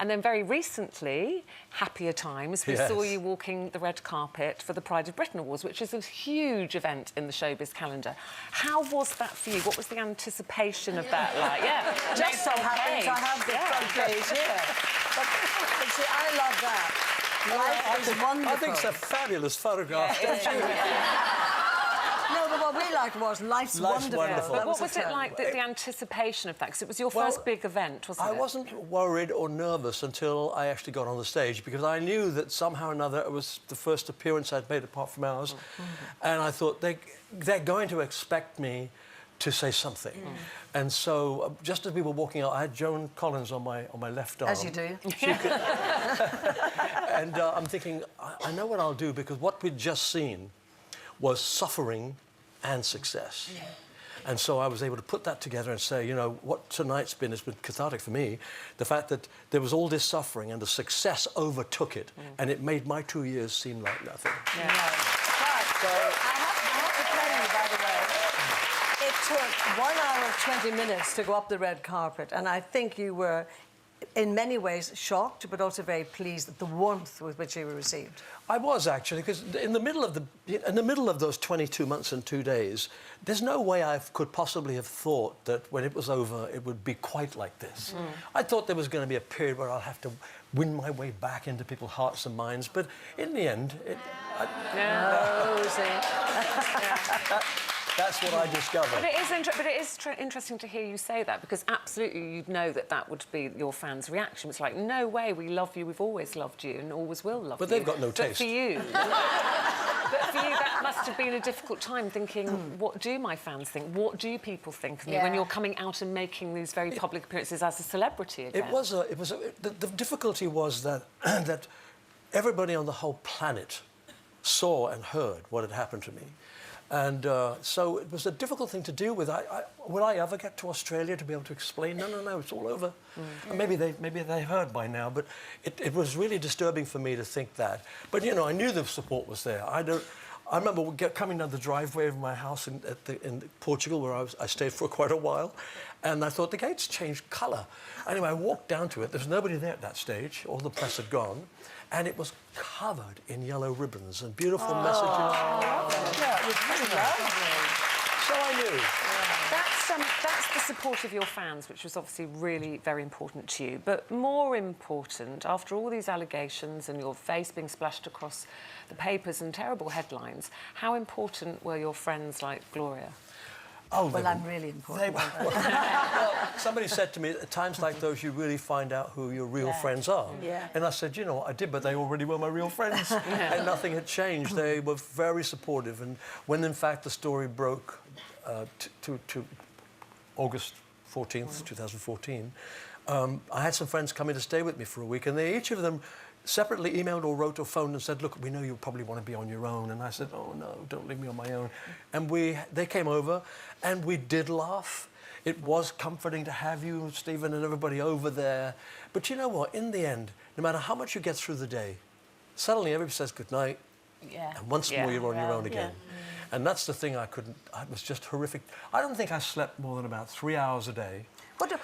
And then very recently, happier times, we saw you walking the red carpet for the Pride of Britain Awards, which is a huge event in the showbiz calendar. How was that for you? What was the anticipation of that like? Yeah, just so happens I have the front page here. But see, I love that. Life is wonderful. I think it's a fabulous photograph, don't you? No, but what we liked was life's wonderful. But what was it like, the anticipation of that? Because it was your first big event, wasn't it? I wasn't worried or nervous until I actually got on the stage, because I knew that somehow or another it was the first appearance I'd made apart from ours. And I thought they're going to expect me to say something. And so, just as we were walking out, I had Joan Collins on my left arm. As you do. And I'm thinking, I know what I'll do, because what we'd just seen was suffering and success. And so I was able to put that together and say, you know, what tonight's been has been cathartic for me. The fact that there was all this suffering and the success overtook it, and it made my 2 years seem like nothing. But I have to tell you, by the way, it took 1 hour and 20 minutes to go up the red carpet, and I think you were, in many ways, shocked, but also very pleased at the warmth with which you were received. I was, actually, because in the middle of those 22 months and 2 days, there's no way I could possibly have thought that when it was over, it would be quite like this. I thought there was going to be a period where I'll have to win my way back into people's hearts and minds, but in the end, that's what I discovered. But it is interesting to hear you say that, because absolutely you'd know that would be your fans' reaction. It's like, no way, we love you, we've always loved you and always will love you. But they've got no taste. But for you, that must have been a difficult time thinking, what do my fans think? What do people think of me when you're coming out and making these very public appearances as a celebrity again? The difficulty was that, that everybody on the whole planet saw and heard what had happened to me. And so it was a difficult thing to deal with. Will I ever get to Australia to be able to explain? No, it's all over. And maybe they've heard by now, but it was really disturbing for me to think that. But, you know, I knew the support was there. I remember coming down the driveway of my house in Portugal, where I stayed for quite a while, and I thought the gates changed colour. Anyway, I walked down to it. There was nobody there at that stage. All the press had gone. And it was covered in yellow ribbons and beautiful messages. Yeah, it was really lovely. So I knew. That's the support of your fans, which was obviously really very important to you. But more important, after all these allegations and your face being splashed across the papers and terrible headlines, how important were your friends like Gloria? Oh, well, I'm really important. Well, somebody said to me, at times like those, you really find out who your real friends are. And I said, you know, I did, but they already were my real friends. And nothing had changed. They were very supportive. And when, in fact, the story broke to August 14th, 2014, I had some friends coming to stay with me for a week, and each of them separately emailed or wrote or phoned and said, look, we know you probably want to be on your own. And I said, oh, no, don't leave me on my own. And they came over, and we did laugh. It was comforting to have you, Stephen, and everybody over there. But you know what? In the end, no matter how much you get through the day, suddenly everybody says goodnight, and once more you're on your own again. And that's the thing it was just horrific. I don't think I slept more than about 3 hours a day.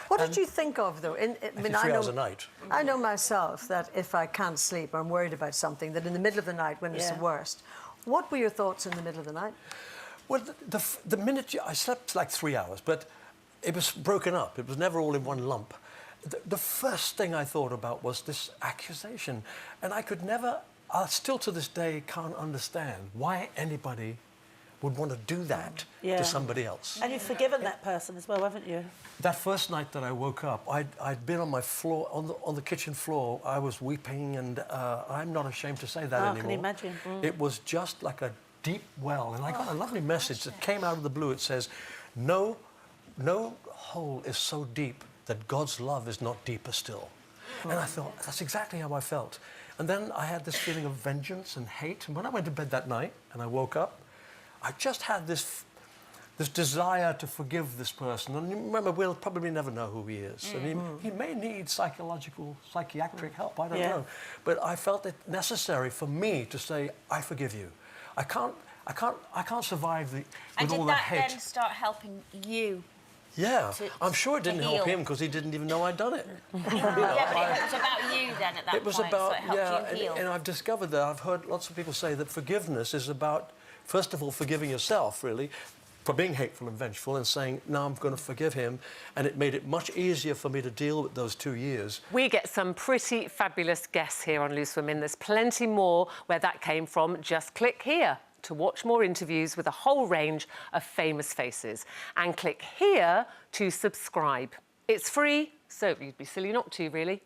What did you think of, though? I mean, 3 hours a night. I know myself that if I can't sleep, I'm worried about something, that in the middle of the night, when it's the worst. What were your thoughts in the middle of the night? Well, the minute I slept like 3 hours, but it was broken up. It was never all in one lump. The first thing I thought about was this accusation. And I could never, still to this day, can't understand why anybody would want to do that to somebody else. And you've forgiven that person as well, haven't you? That first night that I woke up, I'd been on my floor, on the kitchen floor. I was weeping, and I'm not ashamed to say that anymore. I can imagine. It was just like a deep well, and I got a lovely message that came out of the blue. It says, no hole is so deep that God's love is not deeper still. And I thought, that's exactly how I felt. And then I had this feeling of vengeance and hate. And when I went to bed that night and I woke up, I just had this desire to forgive this person. And remember, we'll probably never know who he is. And he may need psychiatric help, I don't know. But I felt it necessary for me to say, I forgive you. I can't survive with all that hate. And did that then start helping you Yeah, I'm sure it to didn't help heal. him because he didn't even know I'd done it. Yeah, but it was about you then at that It was point, about, so it helped you heal. and I've discovered that I've heard lots of people say that forgiveness is about, first of all, forgiving yourself, really, for being hateful and vengeful, and saying, no, I'm going to forgive him. And it made it much easier for me to deal with those 2 years. We get some pretty fabulous guests here on Loose Women. There's plenty more where that came from. Just click here to watch more interviews with a whole range of famous faces. And click here to subscribe. It's free, so you'd be silly not to, really.